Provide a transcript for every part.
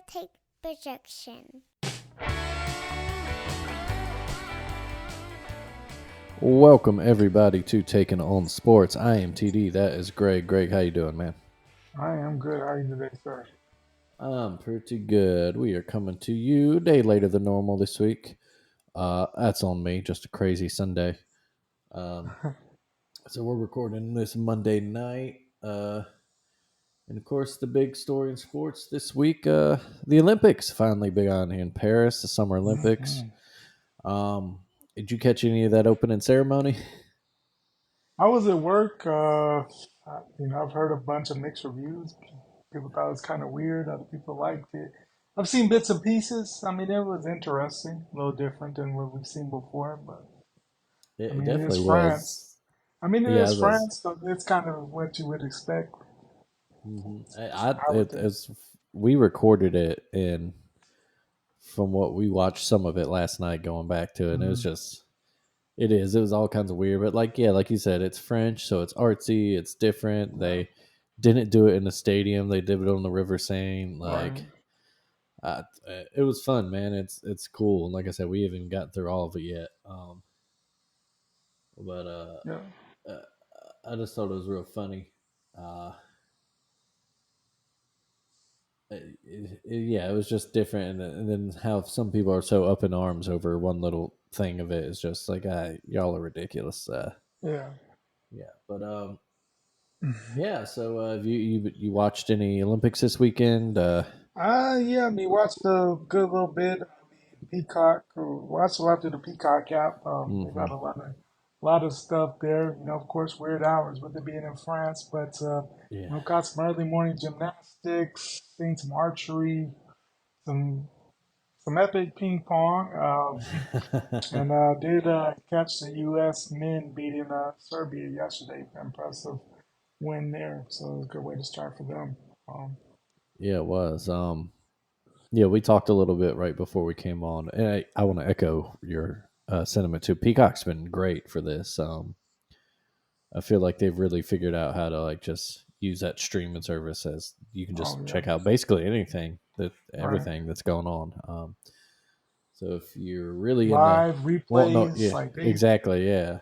take projection. Welcome everybody to Taking on Sports. I am TD. That is Greg. Greg, how you doing, man? I am good. How are you today, sir? I'm pretty good. We are coming to you a day later than normal this week. That's on me. Just a crazy Sunday. Um, so we're recording this Monday night. And of course, the big story in sports this week: the Olympics finally begun in Paris, the Summer Olympics. Mhm. Um, did you catch any of that opening ceremony? I was at work. I've heard a bunch of mixed reviews. People thought it was kind of weird. Other people liked it. I've seen bits and pieces. I mean, it was interesting, a little different than what we've seen before. But I It mean, it is definitely France. was. I mean, it Yeah, is it was. France, so it's kind of what you would expect. I would think. As we recorded it, and from what we watched, some of it last night, going back to it, and it was Mm, just it was all kinds of weird. But like yeah, like you said, it's French, so it's artsy, it's different. yeah, They didn't do it in the stadium; they did it on the River Seine. right. It was fun, man. It's cool. And like I said, we haven't gotten through all of it yet. But Yeah, uh, I just thought it was real funny. Uh, yeah, it was just different, and then how some people are so up in arms over one little thing of it is just like, y'all are ridiculous. yeah. Yeah, but yeah. So, have you watched any Olympics this weekend? Yeah, I mean, watched a good little bit. Peacock, or watched a lot through the Peacock app. They got Hmm. a lot of stuff there. Of course, weird hours with it being in France, but Yeah. got some early morning gymnastics, seen some archery, some epic ping pong, and did catch the U.S. men beating Serbia yesterday. Impressive win there, so it was a good way to start for them. Um, Yeah, it was. Yeah, we talked a little bit right before we came on, and I want to echo your sentiment too. Peacock's been great for this. I feel like they've really figured out how to like just use that streaming service as you can oh just yeah, check out basically anything that right. everything that's going on. So if you're really in the Live well, no, replays, yeah, like they, exactly, yeah.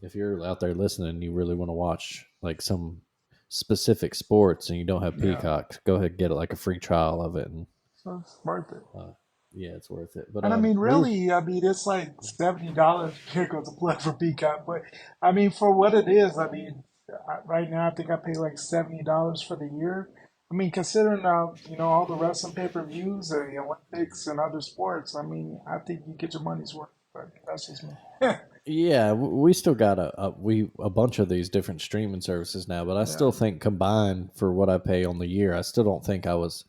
If you're out there listening, and you really want to watch like some specific sports, and you don't have yeah. Peacock, go ahead and get it like a free trial of it, and So it's worth it. uh, yeah, it's worth it. But And I mean, we were, really, I mean, it's like $70. Here goes a plug for Peacock. But I mean, for what it is, I mean, right now I think I pay like $70 for the year. I mean, considering all the wrestling pay-per-views, the Olympics, and other sports, I mean, I think you get your money's worth. But that's just me. yeah, we still got a bunch of these different streaming services now, but I Yeah, still think combined for what I pay on the year, I still don't think I was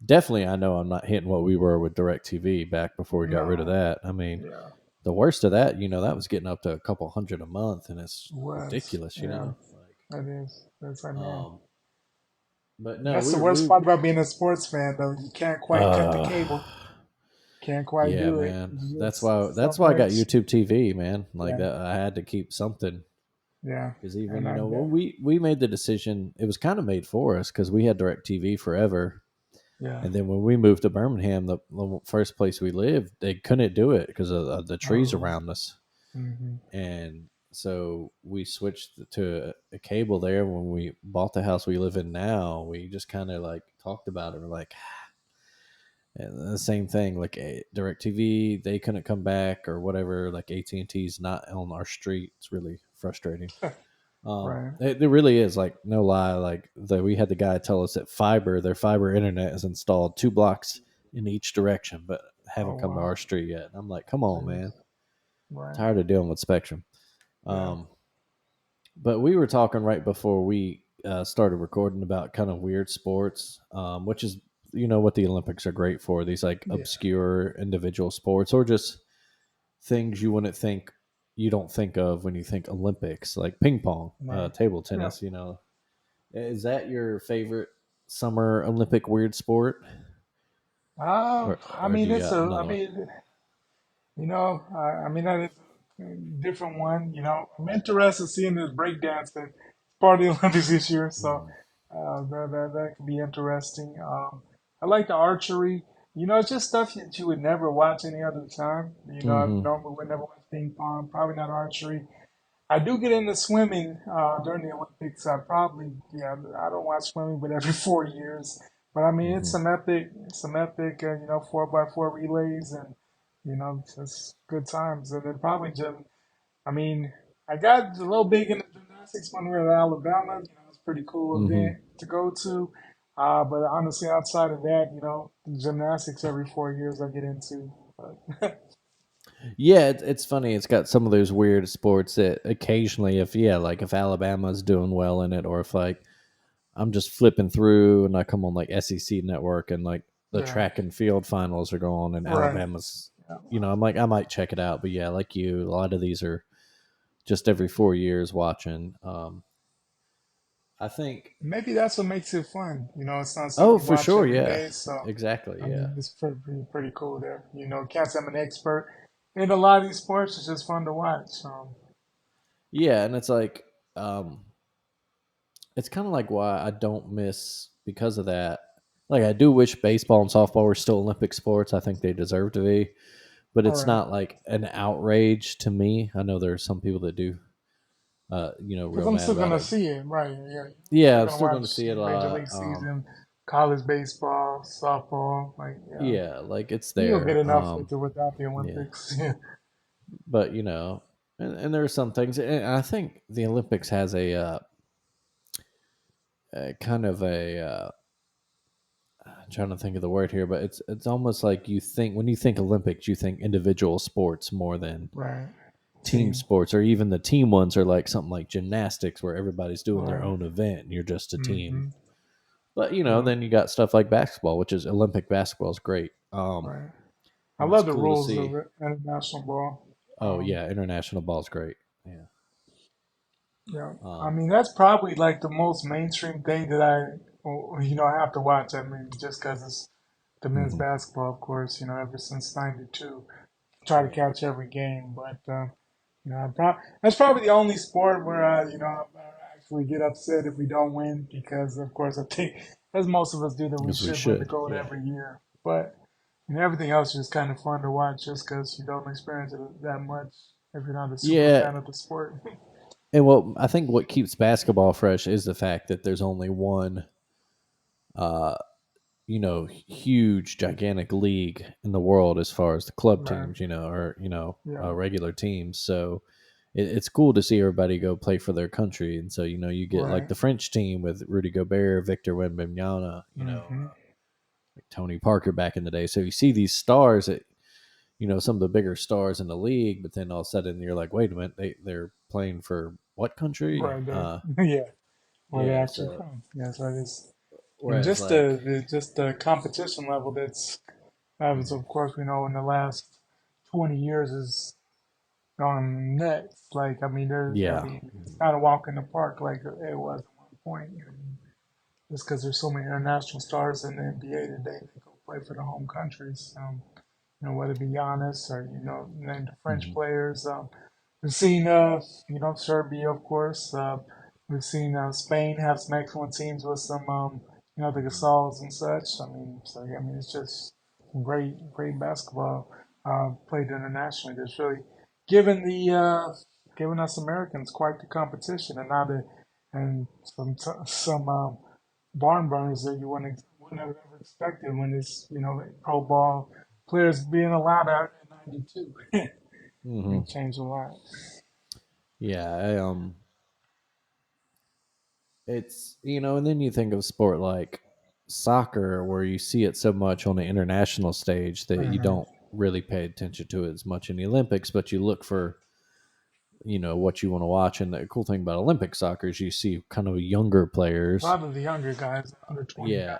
definitely. I know I'm not hitting what we were with DirecTV back before we got rid of no, that. I mean, yeah, the worst of that, that was getting up to a couple hundred a month, and it's was, ridiculous, yeah, that is. That's I know. Um, but no, That's the we worst we part about being a sports fan, though. You can't quite cut the uh cable. Can't quite yeah, do it. man. It's That's just why so that's why I got much. YouTube TV, man. Like Yeah, that, I had to keep something yeah, because even and I when bet. we made the decision, it was kind of made for us because we had Direct TV forever, Yeah. and then when we moved to Birmingham, the first place we lived, they couldn't do it because of the trees Oh. around us, Hmm. and so we switched to a cable there. When we bought the house we live in now, we just kind of like talked about it. We're like, and the same thing, like DirecTV, they couldn't come back or whatever. Like AT&T's not on our street. It's really frustrating. Right. It really is, like, no lie. Like we had the guy tell us that their fiber internet is installed 2 blocks in each direction, but Oh haven't come to our wow. street yet. And I'm like, come on, Jeez. man. Right. Tired of dealing with Spectrum. Yeah. Um, but we were talking right before we started recording about kind of weird sports, which is what the Olympics are great for. These like Yeah. obscure individual sports, or just things you wouldn't think you don't think of when you think Olympics, like ping pong, Right. table Yeah. tennis. Is that your favorite summer Olympic weird sport, I or do mean, you it's got a. I another one? mean, I mean that is a different one. I'm interested in seeing this breakdance that part of the Olympics this year. So, Mm. That could be interesting. I like the archery. You know, it's just stuff that you would never watch any other time. You know, I Mm-hmm. normally would never watch ping pong, probably not archery. I do get into swimming during the Olympics. Yeah, I don't watch swimming, but every 4 years. But I mean, it's Mm-hmm. some epic, 4x4 relays, and just good times. And then probably gym. I mean, I got a little big into gymnastics when we were in Alabama. You know, it's a pretty cool Mm-hmm. event to go to. But honestly, outside of that, gymnastics every 4 years I get into. But Yeah, it's funny. It's got some of those weird sports that occasionally, if yeah, like if Alabama's doing well in it, or if like I'm just flipping through and I come on like SEC Network and like the yeah, track and field finals are going and right. Alabama's, Yeah. I'm like I might check it out. But yeah, like you, a lot of these are just every 4 years watching. I think. Maybe that's what makes it fun. You know, it's not something Oh, you for watch sure. every Yeah, day. So, exactly. I Yeah, mean, it's pretty cool there. You know, can't say I'm an expert in a lot of these sports. It's just fun to watch. yeah, and it's like, um, it's kind of like why I don't miss because of that. Like I do wish baseball and softball were still Olympic sports. I think they deserve to be, but All it's right. not like an outrage to me. I know there are some people that do, Because real I'm mad still about gonna it. see it, right? Yeah, I'm Yeah, still I'm gonna still going to watch see it a Major lot. League season, college baseball, softball. Like, yeah, Yeah, like it's you'll get there. enough with it without the Yeah, Olympics. Yeah, but and there are some things, and I think the Olympics has a kind of I'm trying to think of the word here, but it's almost like you think when you think Olympics, you think individual sports more than right. team Team, sports, or even the team ones are like something like gymnastics where everybody's doing their right. own event and you're just a team. Mm-hmm. But Yeah, then you got stuff like basketball, which is Olympic basketball is great. right. I And it's love the cool to rules of see. it, international ball. Oh yeah, international ball is great. Yeah. Yeah, I Um, mean that's probably like the most mainstream thing that I have to watch. I mean, just because it's the men's mhm. basketball, of course. You know, ever since '92, try to Yeah. catch every game. But that's probably the only sport where I actually get upset if we don't win because, of course, I think as most of us do that we As we should win the should. gold Yeah. every year. But everything else is kind of fun to watch just because you don't experience it that much if you're not a super Yeah. fan of the sport. And I think what keeps basketball fresh is the fact that there's only one uh huge, gigantic league in the world as far as the club Right. teams, or Yeah. regular teams. So it's cool to see everybody go play for their country, and so you get like Right. the French team with Rudy Gobert, Victor Wembanyama, Hmm. like Tony Parker back in the day. So you see these stars that some of the bigger stars in the league, but then all of a sudden you're like, wait a minute, they're playing for what country? Right there. Yeah. Where they're Yeah. actually So from. Yeah. So it is. And whereas just like, the competition level that was, of course, we know in the last 20 years is gone nuts. Like, I yeah. mean, it's not a walk in the park like it was at one point. Just because there's so many international stars in the NBA today, they go play for the home countries. Whether it be Giannis or name the French Mhm. players. We've seen Serbia, of course. We've seen Spain have some excellent teams with some the Gasols and such. I mean, it's just great basketball played internationally. That's really given given us Americans quite the competition, and some barn burners that you wouldn't have ever expected when it's pro ball players being allowed out in '92. Hmm. It changed a lot. Yeah. It's and then you think of sport like soccer, where you see it so much on the international stage that you Hmm. don't really pay attention to it as much in the Olympics, but you look for what you want to watch. And the cool thing about Olympic soccer is you see kind of younger A players. lot of the younger guys, under 20 Yeah.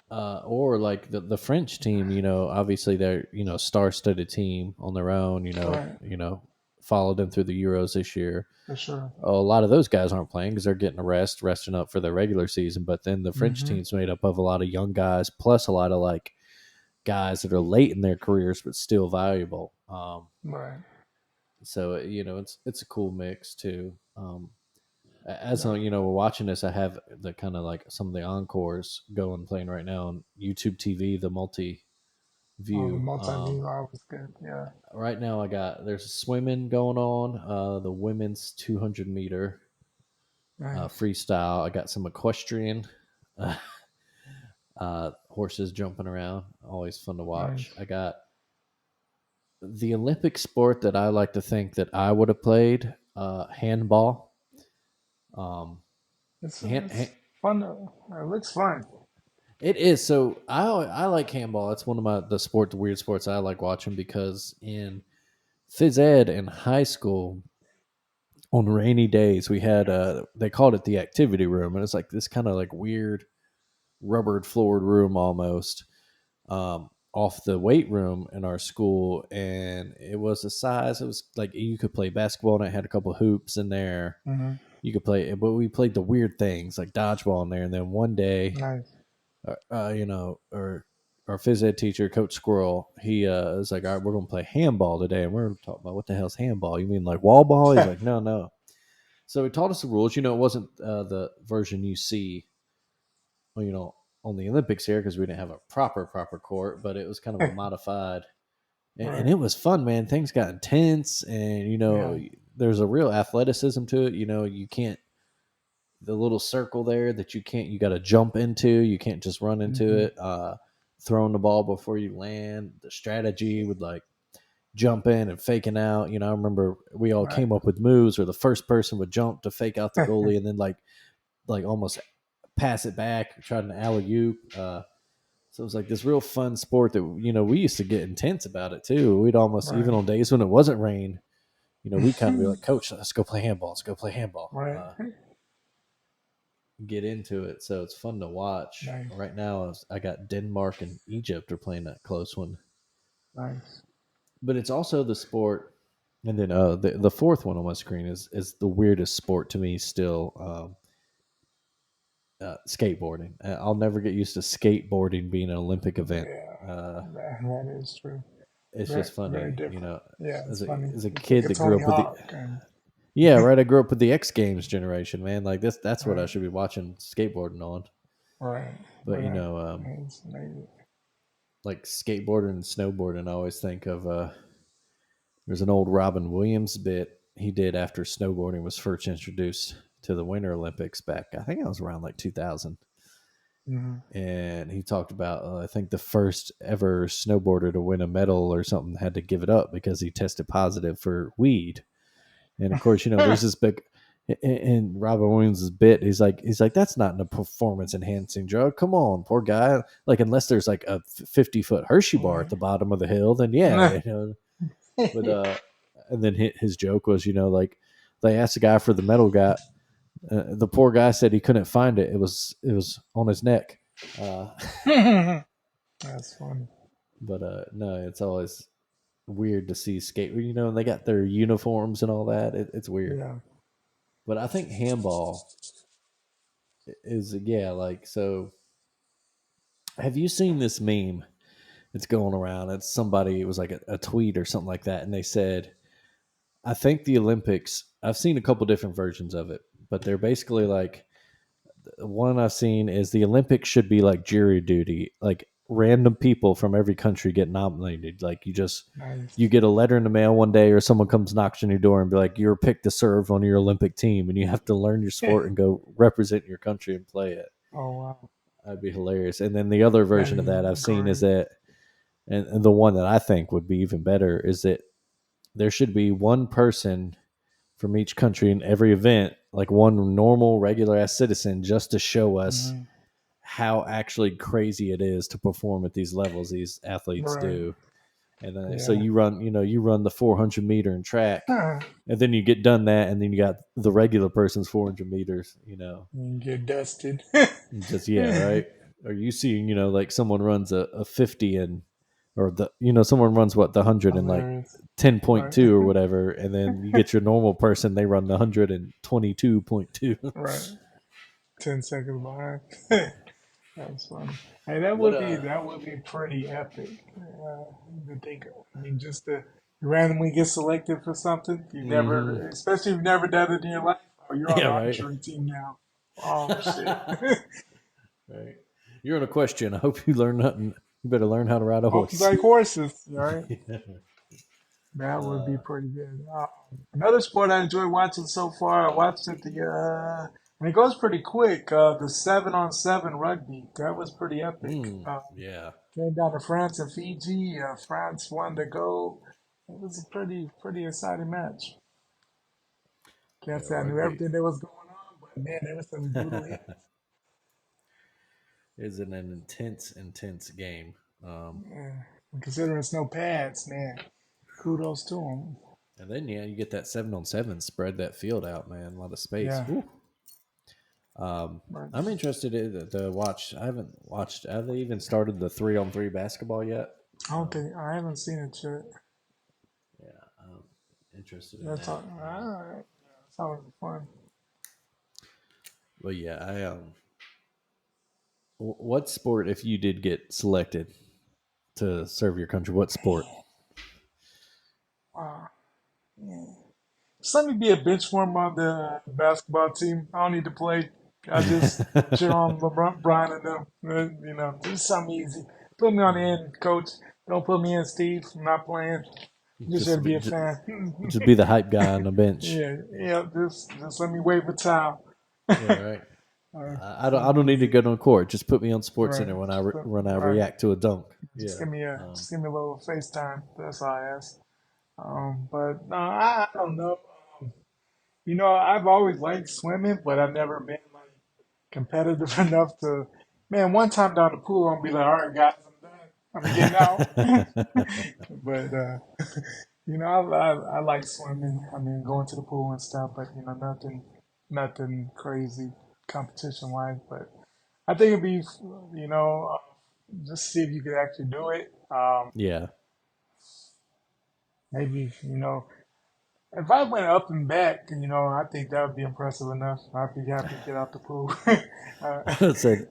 guys. Or like the French team, obviously they're star-studded team on their own. Right, Followed them through the Euros this year. for sure. A lot of those guys aren't playing because they're getting a resting up for their regular season. But then the French Hmm. team's made up of a lot of young guys, plus a lot of like guys that are late in their careers but still valuable. Right. So it's a cool mix too. As Yeah. we're watching this, I have the kind of like some of the encores going playing right now on YouTube TV, the multi Oh, the view. multi-view was good. Yeah. Right now, there's swimming going on, the women's 200 meter Nice. freestyle. I got some equestrian, uh, horses jumping around, always fun to watch. Nice. I got the Olympic sport that I like to think that I would have played, handball. Um, It's hand, it's fun. It looks fun. It is. So I like handball. It's one of the weird sports I like watching because in phys ed in high school on rainy days we had they called it the activity room, and it's like this kind of like weird rubbered floored room almost, off the weight room in our school, and it was the size. It was like you could play basketball, and it had a couple hoops in there. Hmm. You could play, but we played the weird things like dodgeball in there. And then one day, Nice. or our phys ed teacher, Coach Squirrel, he was like, "All right, we're going to play handball today." And we're talking about, what the hell's handball? You mean like wall ball? He's like, no, no. So he taught us the rules. It wasn't the version you see, well, on the Olympics here, because we didn't have a proper court, but it was kind of a modified. And Right. it was fun, man. Things got intense, and Yeah. there's a real athleticism to it. You can't, the little circle there that you got to jump into. You can't just run into Hmm. it. Throwing the ball before you land, the strategy with like jump in and faking out. I remember we all Right. came up with moves where the first person would jump to fake out the goalie and then like almost pass it back, try an alley oop. So it was like this real fun sport that we used to get intense about it too. We'd almost, even Right. on days when it wasn't rain, we kind of be like, "Coach, let's go play handball. Let's go play handball." Right. Get into it. So it's fun to watch. Nice. Right now, I got Denmark and Egypt are playing that close one, Nice. but it's also the sport. And then the fourth one on my screen is the weirdest sport to me still. Skateboarding. I'll never get used to skateboarding being an Olympic event. Yeah. Uh, That is true. it's Very just very funny, different. Yeah, it's as funny. a It's like kid a that grew Tony up with the, Hawk and yeah, right. I grew up with the X Games generation, man. Like this, that's what I right. should be watching skateboarding on. Right. But Right. It's amazing. like skateboarding and snowboarding, I always think of there's an old Robin Williams bit he did after snowboarding was first introduced to the Winter Olympics back. I think it was around like 2000, Hmm. and he talked about I think the first ever snowboarder to win a medal or something had to give it up because he tested positive for weed. And of course, there's this big in Robin Williams' bit. He's like, that's not a performance enhancing drug. Come on, poor guy. Like, unless there's like a 50-foot Hershey bar at Right. the bottom of the hill, then yeah. But and then his joke was, like they asked the guy for the medal guy. The poor guy said he couldn't find it. It was on his neck. Uh, That's funny. but no, it's always weird to see skate. And they got their uniforms and all that. It's weird. Yeah. But I think handball is, yeah, like, so. Have you seen this meme? It's going around. It's somebody. It was like a tweet or something like that, and they said, "I think the Olympics." I've seen a couple different versions of it, but they're basically like, one I've seen is the Olympics should be like jury duty, like random people from every country get nominated. Like you Nice. get a letter in the mail one day, or someone comes knocks on your door and be like, "You're picked to serve on your Olympic team, and you have to learn your sport and go represent your country and play it." Oh wow. That'd be hilarious. And then the other version That'd of be that I've seen is great. that, and the one that I think would be even better is that there should be one person from each country in every event, like one normal, regular ass citizen, just to show us Hmm. how actually crazy it is to perform at these levels these athletes Right. do. And then so Yeah. you run the 400 meter in track, Huh. and then you get done that, and then you got the regular person's 400 meters. You get dusted. Just, yeah, right. Or you see, like someone runs a 50 and, or someone runs what, the 100 in like Hilarious. Right. 10.2 or whatever, and then you get your normal person, they run the 122.2. Right. 10 seconds behind. That's funny. Hey, What that would be pretty epic to think of. I mean, just to randomly get selected for something you hmm never, especially if you've never done it in your life. Oh you're on Yeah, the right. archery team now. Oh shit. Right. You're on a question. I hope you learn nothing. You better learn how to ride a Hope you horse. like horses, all right? Yeah. That would be Uh, pretty good. Another sport I enjoy watching so far, I watched it and it goes pretty quick. The 7-on-7 rugby, that was pretty epic. yeah. Came down to France and Fiji. France won the gold. It was a pretty exciting match. Yeah, Can't say I knew rugby everything that was going on, but man, there was some brutal hits. is an intense, intense game. Yeah. And considering it's no pads, man, kudos to them. And then yeah, you get that 7-on-7, spread that field out, man. A lot of space. Yeah, Whew. but I'm interested to watch. I haven't watched. Have they even started the 3-on-3 basketball yet? I don't think I haven't seen it yet. Yeah, I'm interested in That's that. all. All right. It's always fun. But yeah, what sport if you did get selected to serve your country? What sport? Wow. Yeah. Just let me be a bench warmer on the basketball team. I don't need to play. I just cheer on LeBron, Brian, and them. Do something easy. Put me on the end, coach. Don't put me in, Steve. I'm not playing. I'm just here just to be be a just, fan. just be the hype guy on the bench. Yeah, yeah. Just let me wave a towel. Yeah, right. I don't Something need to easy. go to court. Just put me on Sports Right. Center when I Right. react to a dunk. Just Yeah. give me a Um, just give me a little FaceTime. That's all I ask. But no, I don't know. I've always liked swimming, but I've never been like competitive enough to. Man, one time down the pool, I'm gonna be like, all right, guys, I'm done. I'm getting out. But I like swimming. I mean, going to the pool and stuff, but nothing crazy competition wise. But I think it'd be, just see if you could actually do it. yeah. Maybe if I went up and back, I think that would be impressive enough. I'd be happy to get out the pool. uh, I said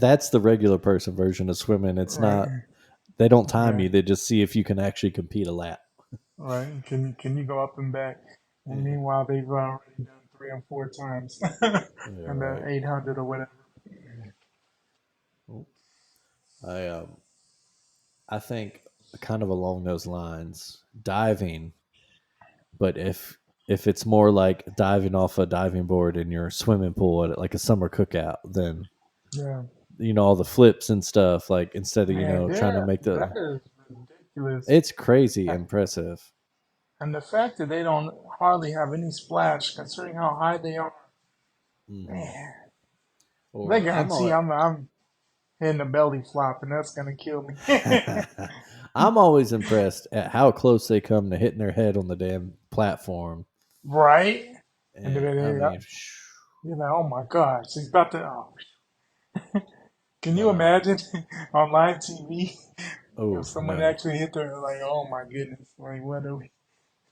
that's the regular person version of swimming. It's right. not. They don't time Yeah. you. They just see if you can actually compete a lap. Right. Can you go up and back? And Yeah. meanwhile, they've already done 3 and 4 times, Yeah. and the Right. 800 or whatever. I I think kind of along those lines, diving. But if it's more like diving off a diving board in your swimming pool at like a summer cookout, then Yeah. all the flips and stuff. Like instead of Man, trying to yeah, make that the, is ridiculous. it's crazy impressive. And the fact that they don't hardly have any splash, considering how high they are, Hmm. man, they Or guarantee I'm hitting a belly flop, and that's gonna kill me. I'm always impressed at how close they come to hitting their head on the damn platform. Right? And And I mean, you're like, oh my God, she's about to. Oh, can but you imagine on live TV if oh someone no. actually hit their like, oh my goodness, like what are we?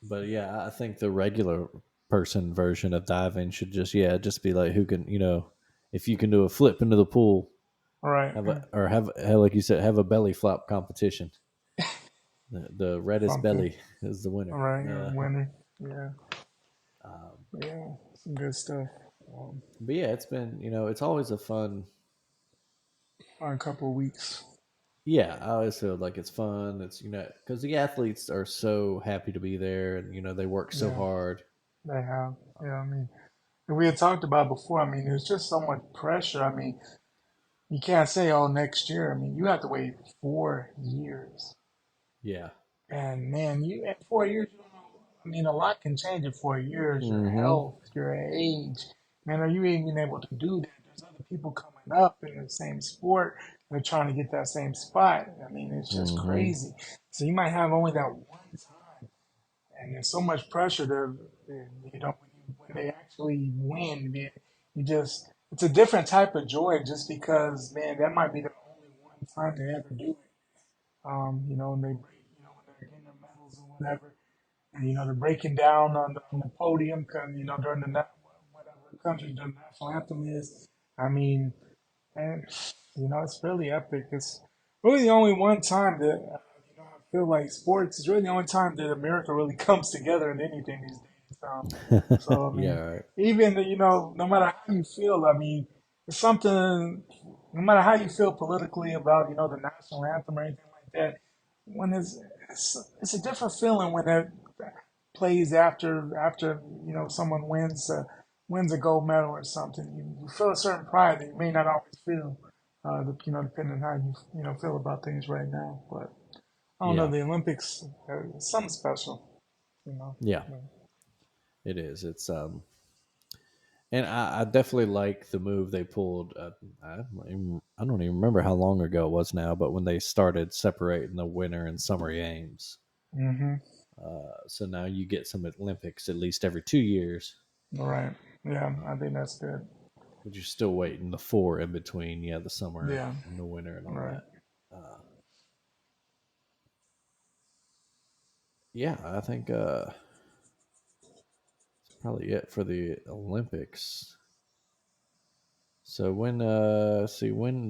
But yeah, I think the regular person version of diving should just be like who can if you can do a flip into the pool, Right, have like you said, have a belly flop competition. The reddest something. belly is the winner. Right, winner. Yeah, Um, yeah, some good stuff. but yeah, it's been it's always a fun. For a couple of weeks. Yeah, I always feel like it's fun. It's because the athletes are so happy to be there, and they work so Yeah, hard. they have. Yeah, I mean, and we had talked about before. I mean, there's just so much pressure. I mean, you can't say, oh, next year. I mean, you have to wait 4 years. Yeah. And man, you in 4 years, you don't know. I mean, a lot can change in 4 years. Your Mm-hmm. health, your age. Man, are you even able to do that? There's other people coming up in the same sport. They're trying to get that same spot. I mean, it's just Mm-hmm. crazy. So you might have only that one time, and there's so much pressure to, when they actually win, man, it's a different type of joy just because, man, that might be the only one time they ever do it. And they break, when they're getting their medals or whatever, and they're breaking down on the podium, during whatever country the national anthem is. I mean, and it's really epic. It's really the only one time that I feel like sports is really the only time that America really comes together in anything these days. So I Yeah, mean, right. even no matter how you feel, I mean, it's something. No matter how you feel politically about the national anthem or anything like that, when it's a different feeling when it plays after someone wins a gold medal or something. You feel a certain pride that you may not always feel, depending on how you feel about things right now. But I don't know, Yeah, the Olympics, something special, you know. yeah, it is. It's and I definitely like the move they pulled. I don't even remember how long ago it was now, but when they started separating the winter and summer games, Mm-hmm. so now you get some Olympics at least every 2 years, All right. Yeah, I think that's good. but you're still waiting the four in between. Yeah, the summer Yeah. and the winter and All all right. that. Uh, yeah, I think it's probably it for the Olympics. So when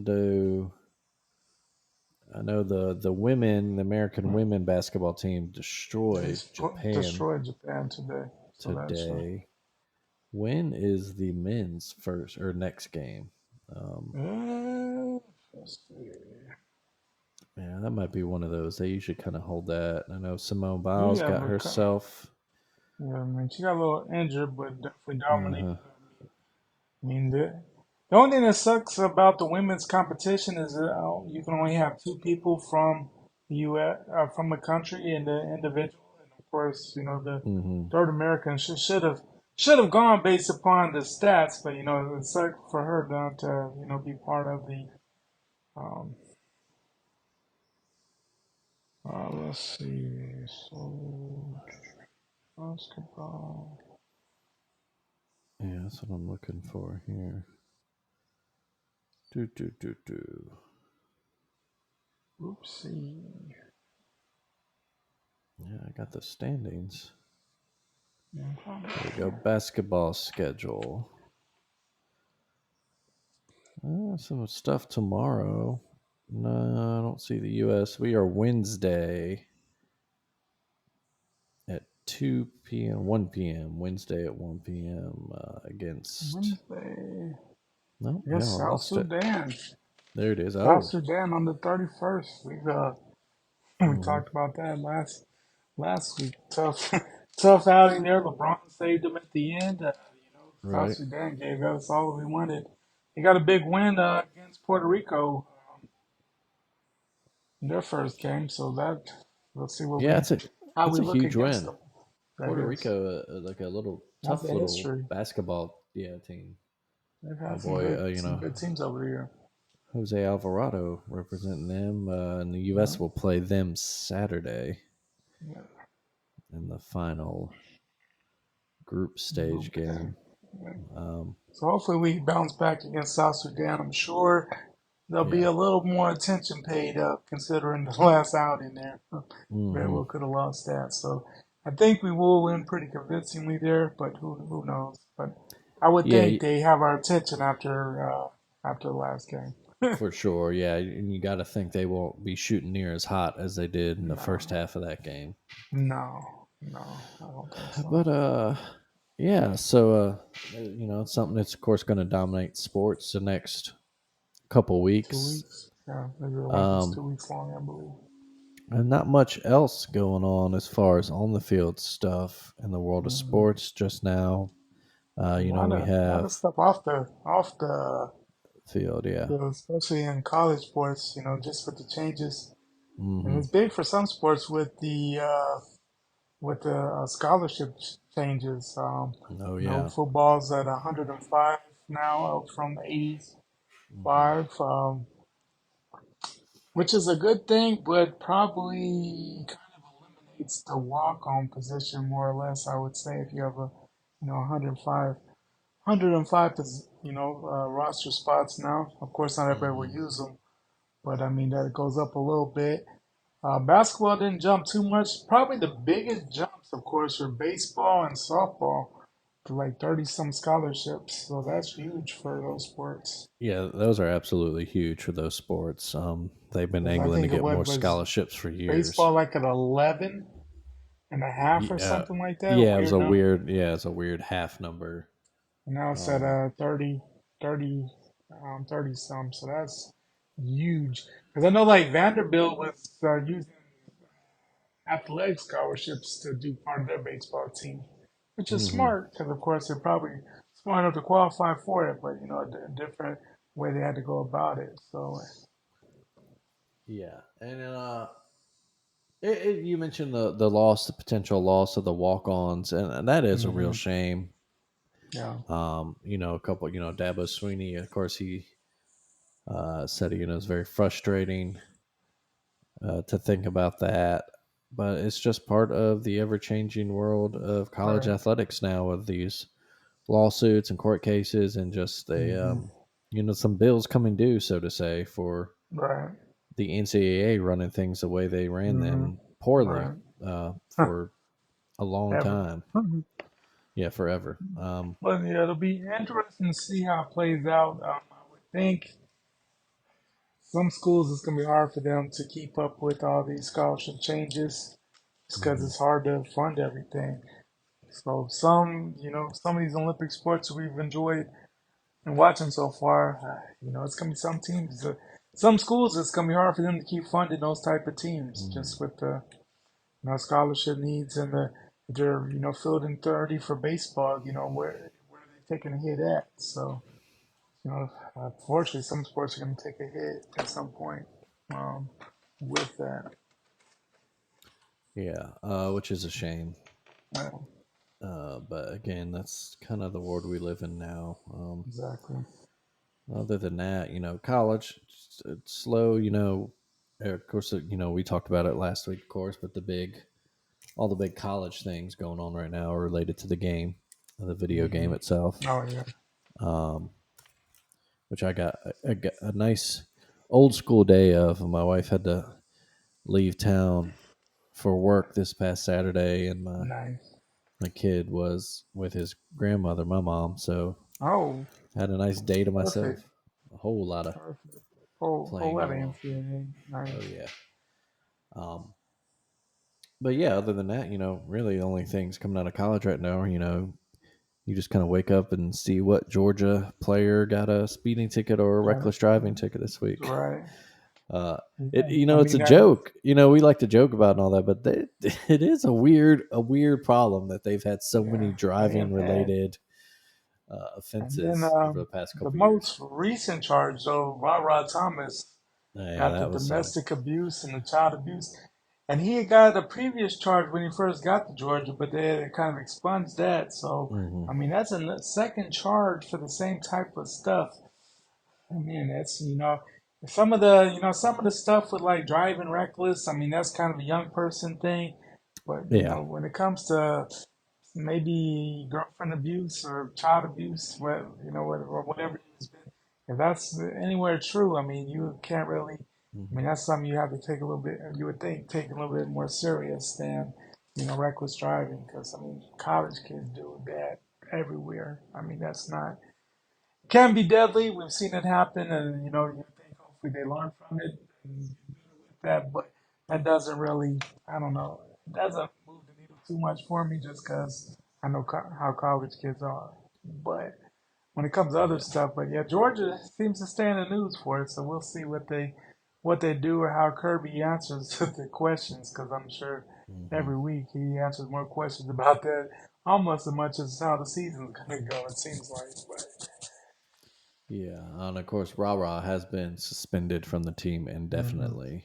do I know the women, the American women basketball team destroyed Japan Destroyed Japan today. So that's today. When is the men's first or next game? Um, let's see. yeah, that might be one of those. They usually kind of hold that. I know Simone Biles Yeah, got but herself. yeah, I mean, she got a little injured, but definitely Uh dominated. huh. I mean, the only thing that sucks about the women's competition is that you can only have two people from the U.S. From the country in the individual, and of course, the Mm-hmm. third American should have gone based upon the stats, but it sucked for her not to be part of the. Um, let's see, so basketball. Yeah, that's what I'm looking for here. Do do do do. Oopsie. Yeah, I got the standings. Here we go. Mhm. Basketball schedule. Some stuff tomorrow. No, I don't see the U.S. We are Wednesday at 2 p.m., 1 p.m., Wednesday at 1 p.m. Against. Wednesday. No, I yeah, guess I South lost it. Sudan. There it is. South Oh, Sudan on the 31st. We hmm, talked about that last week. Tough tough outing there. LeBron saved them at the end. South right. Sudan gave us all we wanted. They got a big win against Puerto Rico in their first game. So that we'll see what Yeah, we how it's we a look huge against win. them. That Puerto is. Rico, like a little Not tough the little history. basketball, yeah, team. They've My had boy, some good teams over here. Jose Alvarado representing them, and the Yeah. U.S. will play them Saturday Yeah. in the final group stage Group game. game. Yeah. Um, So hopefully we bounce back against South Sudan. I'm sure there'll be yeah. a little more attention paid up considering the last outing there. Very Hmm. well could have lost that. So I think we will win pretty convincingly there, but who knows? But I would Yeah, think they have our attention after the last game. for sure. Yeah, and you got to think they won't be shooting near as hot as they did in the first No, half of that game. no, I don't think so. But yeah. So it's something that's of course going to dominate sports the next couple 2 weeks. weeks. Yeah, maybe the Olympics Um, 2 weeks long, I believe. and not much else going on as far as on the field stuff in the world of Hmm. sports just now. A We lot of have stuff off the field, yeah. field, especially in college sports. Just with the changes, and Hmm. it's big for some sports with the scholarship changes. Oh yeah. Football's at 105 now, up from Hmm. 85, which is a good thing, but probably kind of eliminates the walk-on position more or less. I would say if you have a 105 roster spots now. Of course, not everybody will Hmm. use them, but I mean that goes up a little bit. Basketball didn't jump too much. Probably the biggest jumps, of course, are baseball and softball to like 30 some scholarships. So that's huge for those sports. Yeah, those are absolutely huge for those sports. They've been Because I angling to think it get more was scholarships for years. baseball like at 11 and a half or Yeah, something like that. yeah, it was Weird a number. weird, yeah, it's a weird half number. And now it's at Um, 30, 30, 30 some. So that's huge. Because I know like Vanderbilt was using athletic scholarships to do part of their baseball team, which is mhm. smart because of course they're probably smart enough to qualify for it, but a different way they had to go about it. So Yeah, and you mentioned the loss, the potential loss of the walk-ons, and that is a real hmm shame. yeah, A couple, Dabo Sweeney, of course, he said, it's very frustrating to think about that, but it's just part of the ever-changing world of college right, athletics now, with these lawsuits and court cases, and just hmm some bills coming due, so to say, for right, the NCAA running things the way they ran hmm them poorly right, for a long ever. time. Yeah, forever. But yeah, it'll be interesting to see how it plays out. I would think some schools it's gonna be hard for them to keep up with all these scholarship changes, just because Mhm. it's hard to fund everything. So some of these Olympic sports we've enjoyed and watching so far, it's gonna be some teams, some schools. It's gonna be hard for them to keep funding those type of teams, Mhm. just with the scholarship needs and they're fielding 30 for baseball. Where are they taking a hit at? So unfortunately, some sports are gonna take a hit at some point um, with that. Yeah, which is a shame. Uh, But again, that's kind of the world we live in now. exactly. Other than that, college, it's slow. Of course, we talked about it last week, of course, but all the big college things going on right now are related to the game, the video game hmm itself. Oh yeah, Um, which I got a nice old school day of. My wife had to leave town for work this past Saturday, and nice. my kid was with his grandmother, my mom. So Oh, I had a nice day to perfect, myself. A whole lot of perfect. Whole playing lot of going on. NCAA. Oh Nice. yeah. Um, but yeah, other than that, really the only things coming out of college right now, you just kind of wake up and see what Georgia player got a speeding ticket or a Got it. reckless driving ticket this week. Right. Uh, Yeah. I it's mean a that. joke. We like to joke about and all that, but it is a weird problem that they've had so many Yeah, they driving have had. related And then offenses over the past the couple years. most recent charge, though, Rod Thomas Yeah, got the that was some. domestic abuse and the child abuse. And he had got a previous charge when he first got to Georgia, but they had kind of expunged that. So, Hmm. I mean, that's a second charge for the same type of stuff. I mean, that's some of the stuff with like driving reckless. I mean, that's kind of a young person thing. But Yeah. when it comes to maybe girlfriend abuse or child abuse, or whatever it's been. If that's anywhere true, I mean, you can't really. I Hmm. mean, that's something you have to take a little bit. You would think take a little bit more serious than reckless driving, because I mean, college kids do that everywhere. I mean, that's not can be deadly. We've seen it happen, and you think hopefully they learn from it and get better with that. But that doesn't really, I don't know, it doesn't move the needle too much for me just because I know how college kids are. But when it comes to other Yeah. stuff, but yeah, Georgia seems to stay in the news for it, so we'll see what they do or how Kirby answers to the questions, because I'm sure Hmm. every week he answers more questions about that almost as much as how the season's gonna go. It seems like, but. Yeah, and of course, Rara has been suspended from the team hmm indefinitely,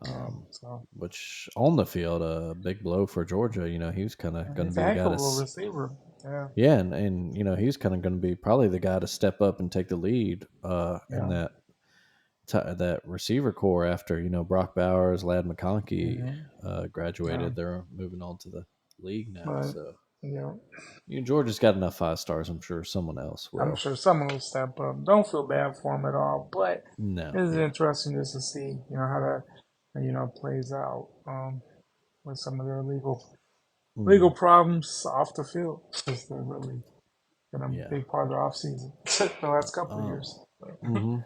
Yeah, um, so which on the field, a big blow for Georgia. He was kind of and going to he's a be the heck guy of to, a receiver. Yeah, yeah, and he was kind of going to be probably the guy to step up and take the lead in yeah, that receiver core after Brock Bowers, Lad McConkey yeah. graduated. They're moving on to the league now, But so you know, Georgia's got enough 5 stars. I'm sure someone else I'm will. sure someone will step up. Don't feel bad for him at all. But No, it is yeah. interesting just to see how that plays out with some of their legal Hmm. problems off the field. Because they're really been a Yeah. big part of their off season the last couple of Um, years. But, hmm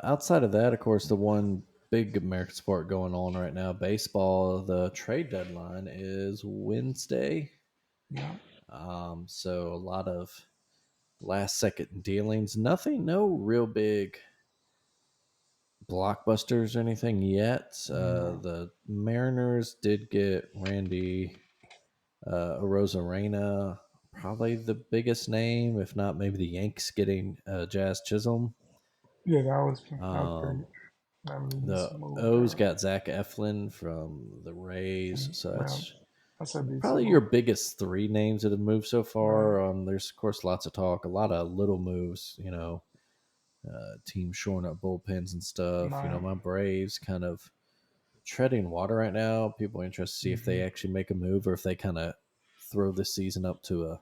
Outside of that, of course, the one. big American sport going on right now. Baseball, the trade deadline is Wednesday. Yeah. So a lot of last second dealings. Nothing, no real big blockbusters or anything yet. No. The Mariners did get Randy Arozarena, probably the biggest name, if not maybe the Yanks getting Jazz Chisholm. Yeah, that was pretty. Um, That was a the decent move O's there. got Zach Eflin from the Rays, so Well, that's that's a decent probably your move. biggest three names that have moved so Right. far. There's of course lots of talk, a lot of little moves, teams shoring up bullpens and stuff. Right. My Braves kind of treading water right now. People are interested to see if they Hmm. actually make a move or if they kind of throw this season up to a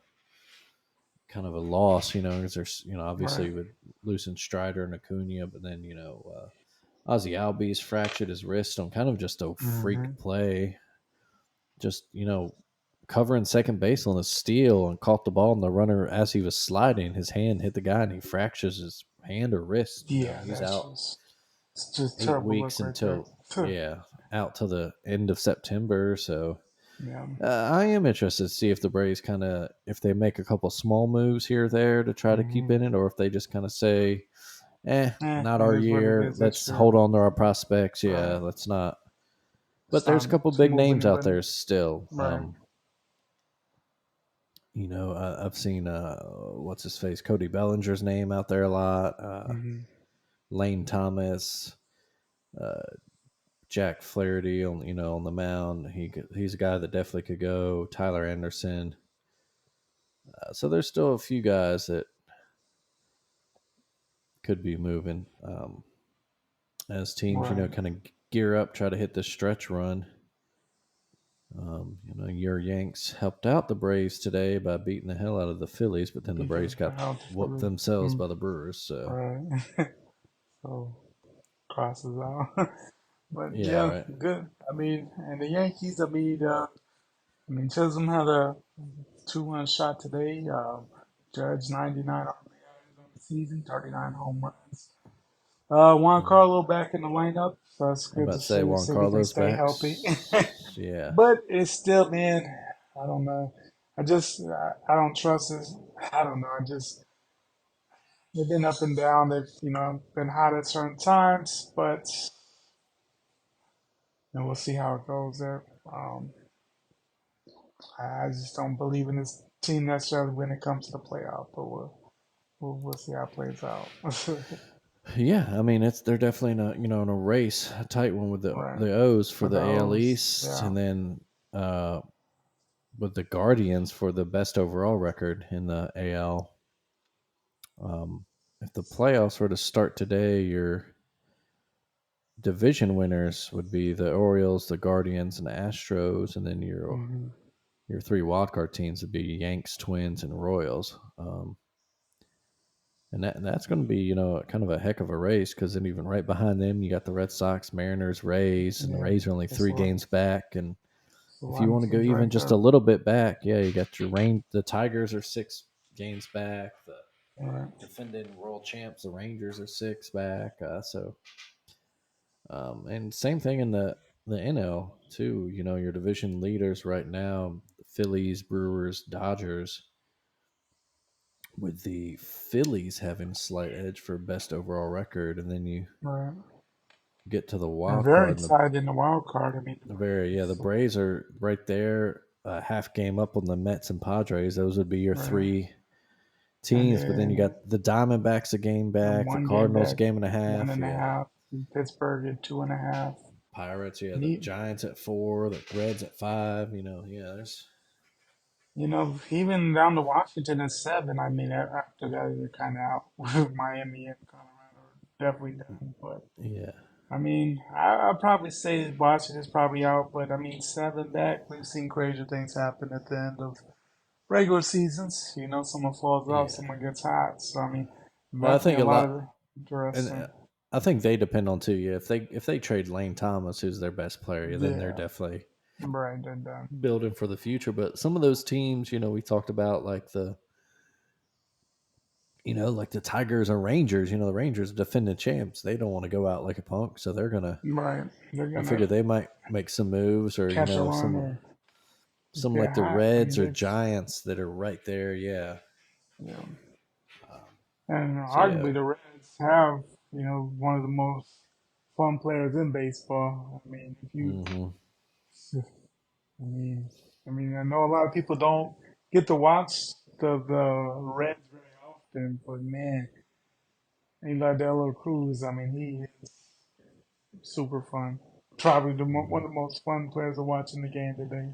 kind of a loss, because there's, Right. obviously with losing Strider and Acuna, but then, Ozzy Albies fractured his wrist on kind of just a freak Hmm. play, just, covering second base on a steal and caught the ball and the runner as he was sliding, his hand hit the guy and he fractures his hand or wrist. Yeah, He's that's out just it's just 8 terrible weeks look right there. until, yeah, out to the end of September. So, Yeah. I am interested to see if the Braves kind of if they make a couple small moves here or there to try to keep Hmm. in it, or if they just kind of say, not It our is what it year. is this Let's year. hold on to our prospects. Yeah, Right. let's not. It's But there's a time couple to big move names out anybody. there still. Right. I've seen what's his face, Cody Bellinger's name out there a lot. Hmm. Lane Thomas, uh, Jack Flaherty on on the mound. He's a guy that definitely could go. Tyler Anderson. So there's still a few guys that could be moving as teams, Right. kind of gear up, try to hit this stretch run. Your Yanks helped out the Braves today by beating the hell out of the Phillies, but then the Beat Braves the got hell out whooped the themselves Mm. by the Brewers. So Right. So crosses out. But yeah, yeah, right. good. I mean, and the Yankees. Chisholm had a 2-1 shot today. Judge 99 RBIs on the season, 39 home runs. Juan Mm. Carlo back in the lineup, so it's I'm good about to to say see. Juan See if he can Carlos stay back. healthy. Yeah, But it's still, man. I don't know. I don't trust this. I don't know. I just they've been up and down. They've been hot at certain times, but we'll see how it goes there. I just don't believe in this team necessarily when it comes to the playoff, but we'll see how it plays out. yeah. I mean, they're definitely in a race, a tight one with the Right. the O's for For the the AL O's, East, yeah. and then uh, with the Guardians for the best overall record in the AL. Um, if the playoffs were to start today, your division winners would be the Orioles, the Guardians, and the Astros, and then Hmm. your three wildcard teams would be Yanks, Twins, and Royals. And that's going to be kind of a heck of a race because then even right behind them you got the Red Sox, Mariners, Rays, and the Yeah, Rays are only it's a three lot. games back. And It's a if lot you of want to go teams even right just a there. little bit back, yeah, you got your rain. The Tigers are 6 games back. The Right. defending world champs, the Rangers are 6 back. And same thing in the NL too. Your division leaders right now: Phillies, Brewers, Dodgers. With the Phillies having a slight edge for best overall record, and then you Right. get to the And wild very card, and excited in the wild card. the So, Braves are right there, a half game up on the Mets and Padres. Those would be your right. three And teams, but then you then got the Diamondbacks a game back, the one game Cardinals a back, game and a one half, and a yeah. half. Pittsburgh at 2.5. Pirates, yeah, And the Giants at 4, the Reds at 5. Yeah, there's even down to Washington at 7. After that, you're kind of out. Miami and Colorado are definitely done. But yeah, I'd probably say Washington's probably out. But 7 back. We've seen crazier things happen at the end of regular seasons. Someone falls off, yeah. someone gets hot. So Well, I definitely think a a lot lot, of and interesting. I think they depend on too. Yeah, if they trade Lane Thomas, who's their best player, then they're Yeah, definitely right. They're done. building for the future. But some of those teams, we talked about like the like the Tigers or Rangers. The Rangers defending champs. They don't want to go out like a punk, so they're gonna. Right. They're I gonna figure they might make some moves, or catch a run some or like get the hot. I mean, Reds or they Giants that are right there. Yeah. yeah. Um, And so yeah. arguably the Reds have, one of the most fun players in baseball. I mean, if you, Hmm. I mean, I know a lot of people don't get to watch the Reds very often, but man, Eli De La Cruz, I mean, he is super fun. Probably one Hmm. of the most fun players to watch in the game today.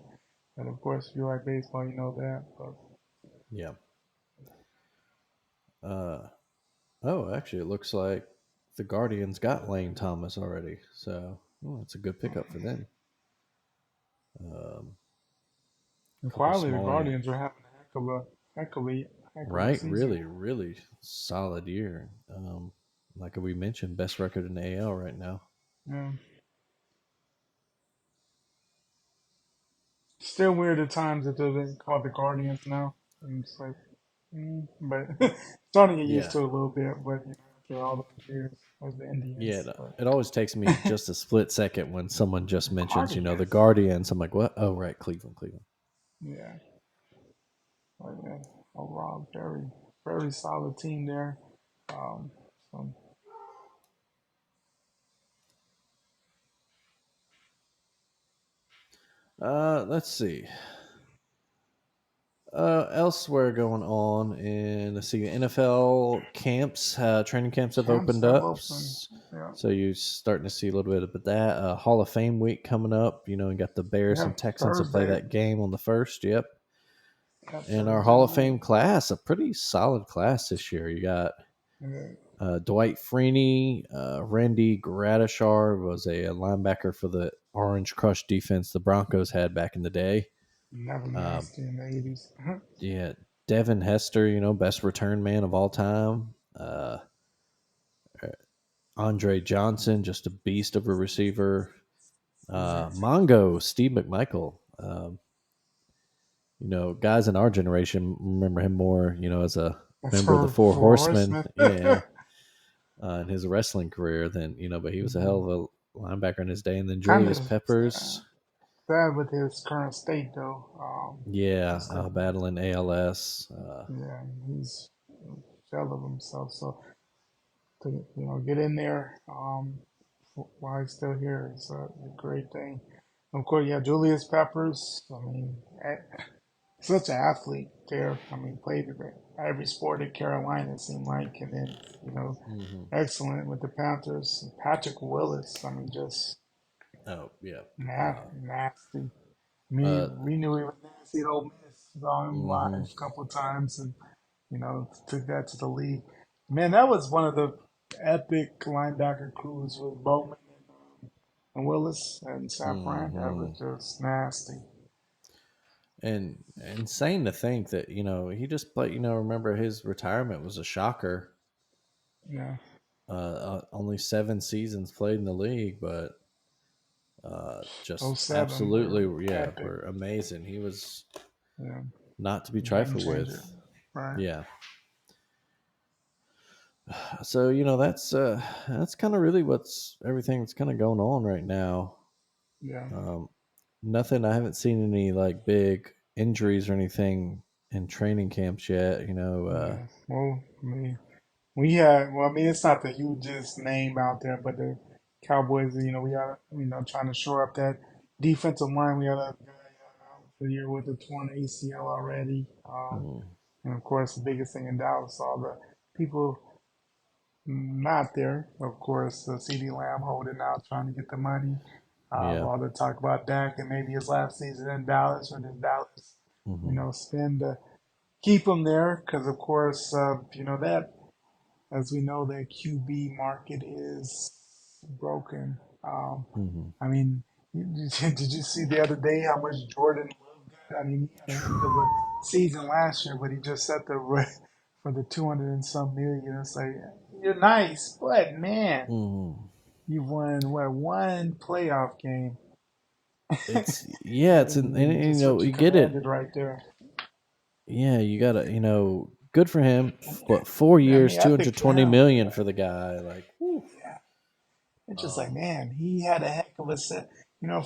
And of course, if you like baseball, you know that. But Yeah. Uh, oh, actually, it looks like the Guardians got Lane Thomas already, so it's a good pickup for them. Um, and couple quietly, the small, Guardians are having a heck of a right? season. Really, really solid year. Like we mentioned, best record in the AL right now. Yeah. Still weird at times that they're called the Guardians now. And it's like, but starting to get used Yeah, to it a little bit. But after all those years as the yeah. Indians, but It always takes me just a split second when someone just mentions, the Guardians, Guardians. I'm like, what? Oh, right, Cleveland, Cleveland. yeah. But yeah, overall, very solid team there. Um, so Let's see. Elsewhere going on in the NFL camps, training camps have camps opened have up. opened. Yeah, So you're starting to see a little bit of that. Hall of Fame week coming up. You got the Bears yeah. and Texans to play Thursday, that game on the first. Yep. yeah, And our Thursday Hall of night. Fame class, a pretty solid class this year. You got Yeah, Dwight Freeney, Randy Gradishar was a linebacker for the Orange Crush defense the Broncos had back in the day. never Um, nasty in the 80s. yeah, Devin Hester, best return man of all time. Andre Johnson, just a beast of a receiver. Yeah. Mongo, Steve McMichael. Guys in our generation remember him more, as a That's member of the for Four Horsemen. Horseman. Yeah. In his wrestling career than, but he was a hell Mhm. of a linebacker in his day. And then Kind Julius of Peppers. sad with his current state, though. Yeah. Just like, Battling ALS. yeah, he's a shell of himself. So to get in there while he's still here is a great thing. Of course, yeah, Julius Peppers. I mean, such an athlete there. I mean, played every sport at Carolina, it seemed like, and then hmm excellent with the Panthers. Patrick Willis. I mean, just Oh, yeah. Uh, nasty. Me, uh, we knew he was nasty at Ole Miss. Saw him live mhm. a couple of times, and took that to the league. Man, that was one of the epic linebacker crews with Bowman and Willis and Safran. That was Hmm. just nasty. And insane to think that, he just played, remember his retirement was a shocker. Yeah, Only 7 seasons played in the league, but oh just 07 were absolutely, yeah, epic. were amazing. He was Yeah, not to be game trifled changer. with. Right. Yeah. So that's kind of really what's everything that's kind of going on right now. Yeah, Um, Nothing. I haven't seen any like big injuries or anything in training camps yet. yeah. Well, I mean, we had. Well, I mean, it's not the hugest name out there, but the Cowboys. We are. Trying to shore up that defensive line. We had a guy out for the year with a torn ACL already. mm, And of course, the biggest thing in Dallas, all the people not there. Of course, CD Lamb holding out, trying to get the money. yeah. All the talk about Dak and maybe his last season in Dallas, or does Dallas, Hmm. spend to keep him there? Because of course, that, as we know, the QB market is broken. Hmm. I mean, did you see the other day how much Jordan Love got? I mean, he had a heck of a season last year, but he just set the for the 200 and some million. It's like, you're nice, but man, Hmm. you've won what, one playoff game, It's yeah. It's and and just what you you get it. commanded right there. Yeah, you gotta good for him. But 4 years, I mean, two epic hundred twenty playoff. million for the guy. Like, whew. Yeah, it's just like, Um, man, he had a heck of a set.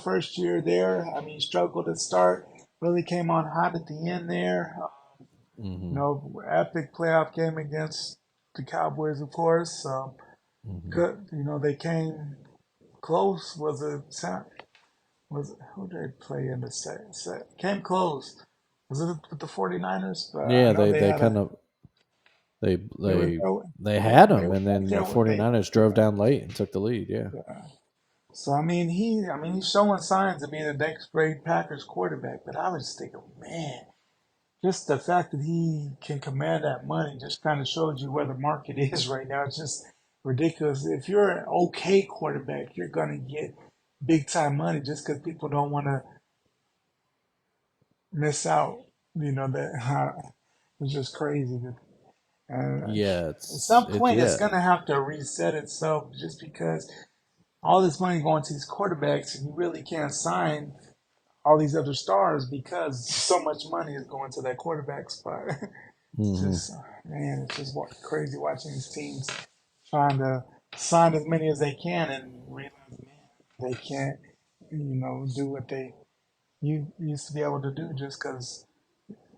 First year there. I mean, he struggled to start, really came on hot at the end there. hmm Epic playoff game against the Cowboys, of course. hmm Good. They came close. Was it who did they play in the set? Came close. Was it with the 49ers? But I Yeah, know they they had kind a of they they were they oh, they had they him, were and back then the there with they 49ers drove down late and took the lead. Yeah. so he's showing signs of being the next great Packers quarterback. But I was thinking, man, just the fact that he can command that money just kind of shows you where the market is right now. It's just ridiculous. If you're an okay quarterback, you're gonna get big time money just because people don't want to miss out. That it's just crazy. And Yeah, at some it's point, it's yeah. gonna have to reset itself just because all this money going to these quarterbacks, and you really can't sign all these other stars because so much money is going to that quarterback spot. It's hmm just, man, it's just crazy watching these teams trying to sign as many as they can and realize, man, they can't, do what they used to be able to do just because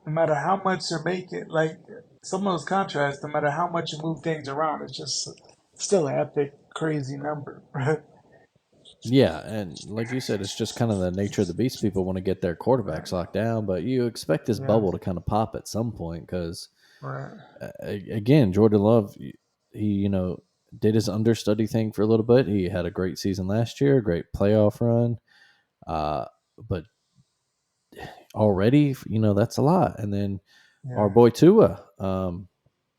no matter how much you're making, like some of those contracts, no matter how much you move things around, it's just still an epic, crazy number. Yeah, and like you said, it's just kind of the nature of the beast. People want to get their Right. quarterbacks locked down, but you expect this Yeah. bubble to kind of pop at some point because, Right. again, Jordan Love, he did his understudy thing for a little bit. He had a great season last year, great playoff run, but already, that's a lot. And then our Yeah. boy Tua,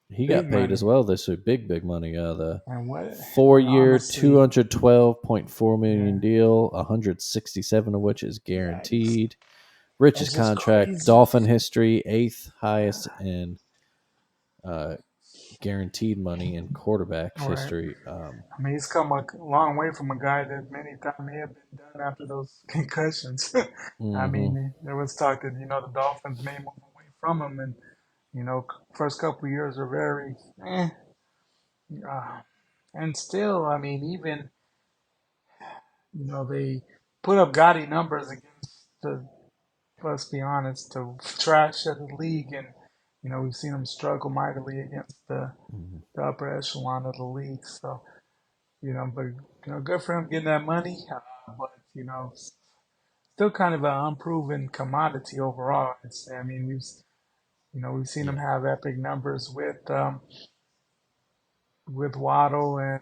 he got Big paid as money. well this week, big money. The And four and year, honestly, 212.4 million yeah, deal, 167 of which is yikes. guaranteed. That's Richest just contract, crazy. Dolphin history, eighth highest Yeah. in uh, guaranteed money in quarterbacks All right. history. He's come a long way from a guy that many times may have been done after those concussions. hmm There was talk that, the Dolphins may move away from him, and, first couple of years are very, uh, and still, even, they put up gaudy numbers against the, let's be honest, the trash of the league, and, we've seen them struggle mightily against the upper echelon of the league. So, but good for him getting that money. But still kind of an unproven commodity overall. We've seen him Yeah, have epic numbers with Waddle and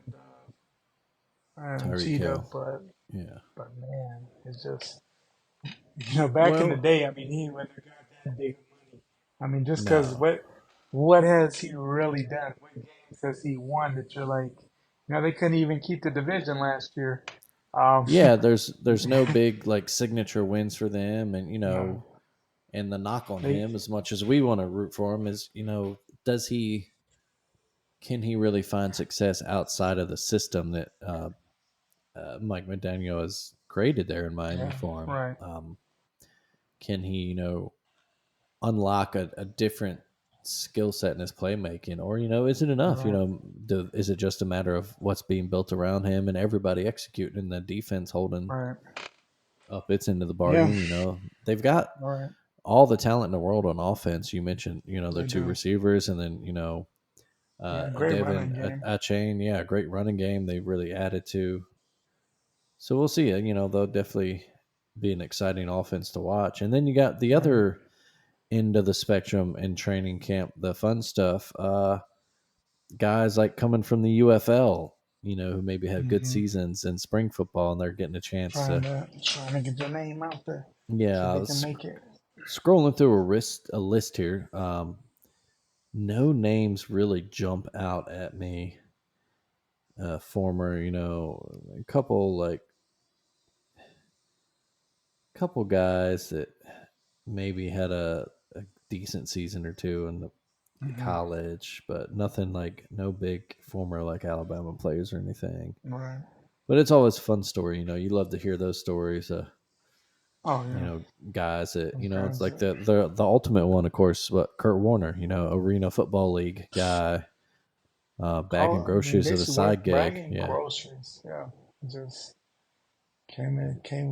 Tyreek Cheetah, Hill. but Yeah. man, it's just back in the Well, day. He wouldn't have got that big money. Just because no. what has he really done? What games has he won that you're like, they couldn't even keep the division last year. Um, Yeah, there's no big like signature wins for them, and no, and the knock on they him, as much as we want to root for him, is does he can he really find success outside of the system that Mike McDaniel has created there in Miami yeah, for him? right, Can he unlock a different skill set in his playmaking, or is it enough? right, Is it just a matter of what's being built around him and everybody executing and the defense holding right, up its end of the yeah, bargain? They've got right. all the talent in the world on offense. You mentioned their They two do. receivers, and then Yeah, great Devin running game. Achane, yeah, great running game. They really added to. So we'll see. They'll definitely be an exciting offense to watch. And then you got the Right. other end of the spectrum in training camp, the fun stuff. Guys like coming from the UFL, who maybe have good hmm seasons in spring football, and they're getting a chance to. Trying to get your name out there so Yeah, I they can was make it. scrolling through a list here. No names really jump out at me. Former, a couple guys that maybe had a decent season or two in the hmm college, but nothing like no big former like Alabama players or anything. Right. But it's always a fun story. You love to hear those stories. Oh You yeah, know, guys that those it's guys. like the ultimate one, of course. What Kurt Warner, Arena Football League guy, bagging I mean, groceries at a basically side gig. bragging Yeah, groceries. Yeah, just came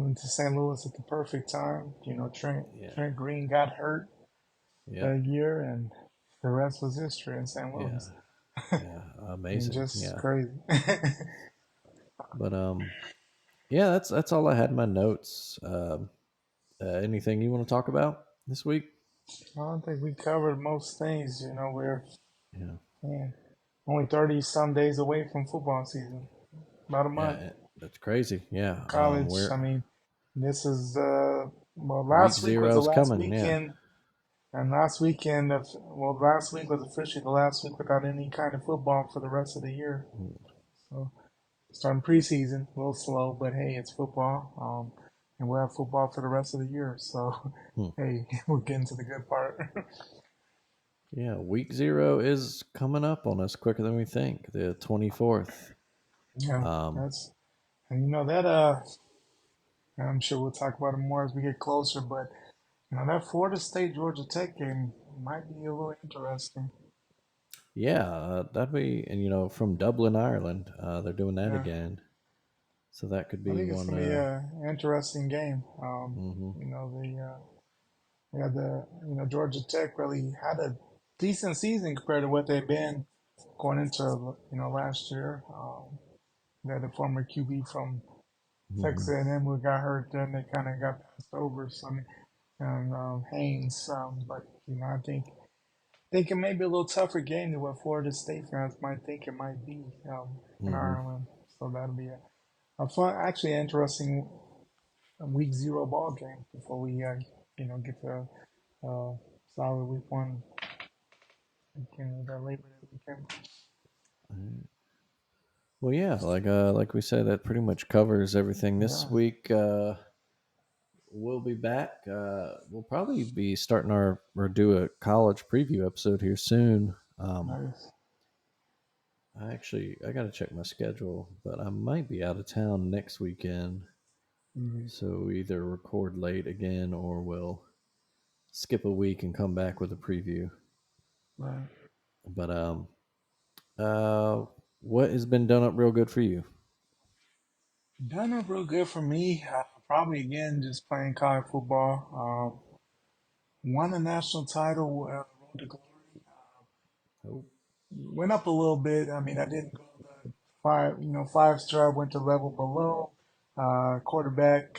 into St. Louis at the perfect time. yeah, Trent Green got hurt yep, that year, and the rest was history in St. yeah, Louis. yeah, I mean, amazing. just Yeah, crazy. but yeah, that's all I had in my notes. Anything you want to talk about this week? I don't think we covered most things. We're Yeah, man, only 30 some days away from football season. About a month. that's crazy. Yeah, College. I we're mean, this is well, week last week was the zero's last coming. Yeah. weekend, and last week was officially the last week without any kind of football for the rest of the year. So starting preseason, a little slow, but hey, it's football. And we'll have football for the rest of the year. So, Hmm. hey, we're getting to the good part. Yeah, week zero is coming up on us quicker than we think. The 24th. Yeah, Um, that's and that I'm sure we'll talk about it more as we get closer. But that Florida State Georgia Tech game might be a little interesting. yeah, that'd be, and from Dublin, Ireland, they're doing that Yeah, again. So that could I be think it's one. gonna be a interesting game. Mhm, Georgia Tech really had a decent season compared to what they've been going into last year. They had a former QB from Texas mhm, A&M who got hurt, then they kind of got passed over. So, and Haynes, but I think it may be a little tougher game than what Florida State fans might think it might be in mhm. Ireland. So that'll be a fun, actually interesting week zero ball game before we get to solid week one weekend, that Labor Day weekend. Well, yeah, like we said, that pretty much covers everything this Yeah, week. We'll be back. We'll probably be starting or do a college preview episode here soon. nice. I got to check my schedule, but I might be out of town next weekend. Mm-hmm. So we either record late again or we'll skip a week and come back with a preview. Right. But uh, what has been done up real good for you? Done up real good for me. Probably again just playing college football. Won a national title. Road to glory. Oh, Went up a little bit. I mean, I didn't go the five star. Went to level below. Quarterback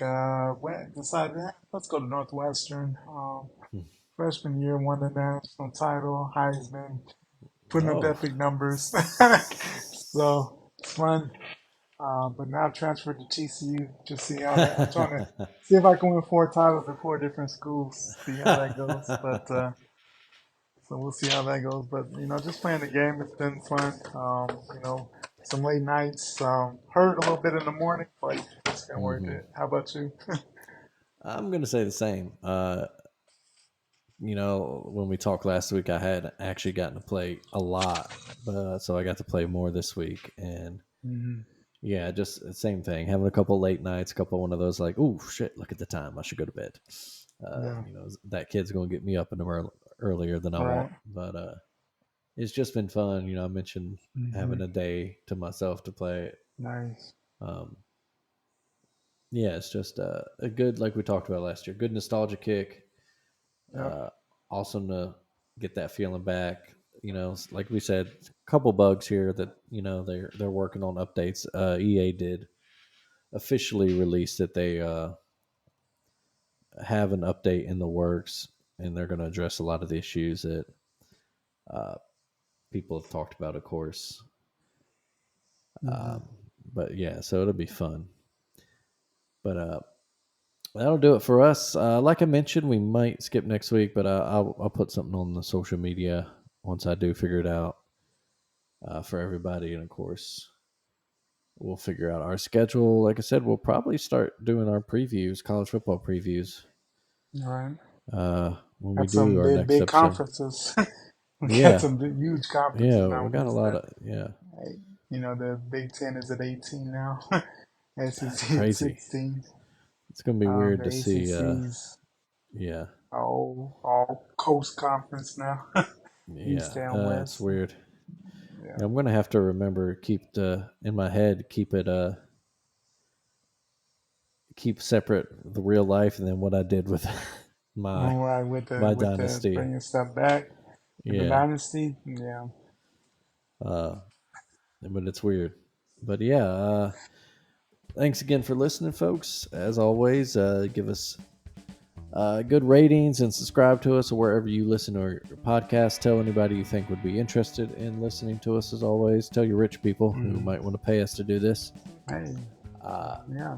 decided, let's go to Northwestern. Freshman year, won the national title. Heisman, putting up oh, epic numbers. So it's fun. But now I've transferred to TCU. Just see how that. I'm trying to see if I can win four titles at four different schools. See how that goes. But so we'll see how that goes. But just playing the game, it's been fun. Some late nights. Hurt a little bit in the morning, but it's been worth hmm it. How about you? I'm gonna say the same. When we talked last week, I had actually gotten to play a lot, but so I got to play more this week, and Hmm. yeah, just the same thing. Having a couple late nights, a couple one of those like, oh shit, look at the time, I should go to bed. Yeah. That kid's gonna get me up in the earlier than I want, Right. but it's just been fun. I mentioned Hmm. having a day to myself to play it. Nice. Um, yeah, it's just a good, like we talked about last year, good nostalgia kick. Yep. Uh, Awesome to get that feeling back. Like we said, a couple bugs here that they're working on updates. EA did officially release that they have an update in the works, and they're going to address a lot of the issues that uh, people have talked about, of course. Hmm. Um, but yeah, so it'll be fun. But that'll do it for us. Like I mentioned, we might skip next week, but I'll put something on the social media once I do figure it out for everybody, and of course we'll figure out our schedule. Like I said, we'll probably start doing our previews, college football previews, All right. when we Got do some our big, next big episode. conferences. We got Yeah, some huge conferences yeah, now. we What got a is lot that? of yeah. The Big Ten is at 18 now. That's SEC at crazy. 16. It's gonna be weird The to see. ACC's Yeah, all coast conference now, East and it's West. weird. Yeah. Yeah, I'm gonna have to remember keep in my head keep separate the real life and then what I did with my All right, my with the dynasty. bringing stuff back with the Yeah, dynasty. Yeah. uh, but it's weird. But yeah, thanks again for listening, folks. As always, give us good ratings and subscribe to us or wherever you listen to our podcast. Tell anybody you think would be interested in listening to us. As always, tell your rich people who Mm. might want to pay us to do this. Hey. Yeah.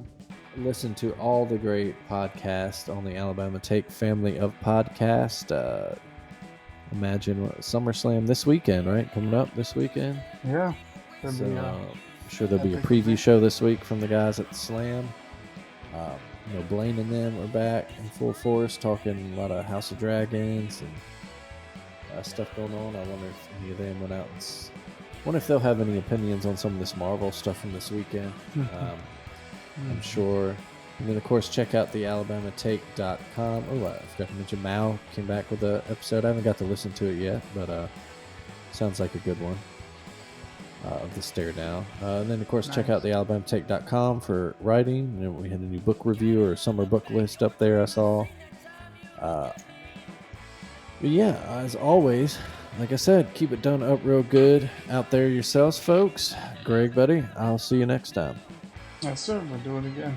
Listen to all the great podcasts on the Alabama Take family of podcast. Imagine SummerSlam this weekend, right? Coming up this weekend. Yeah. Should So be I'm sure there'll be a epic preview event. show this week from the guys at Slam. Blaine and them are back in full force, talking a lot of House of Dragons and stuff going on. I wonder if any of them went out and wonder if they'll have any opinions on some of this Marvel stuff from this weekend. I'm sure. And then, of course, check out the AlabamaTake.com. Oh, I forgot to mention Mao came back with an episode. I haven't got to listen to it yet, but sounds like a good one of the Stare Down. And then, of course, check out the AlabamaTake.com for writing. You know, we had a new book review or summer book list up there I saw. But yeah, as always, like I said, keep it done up real good out there yourselves, folks. Greg, buddy, I'll see you next time. Yes, sir. We'll do it again.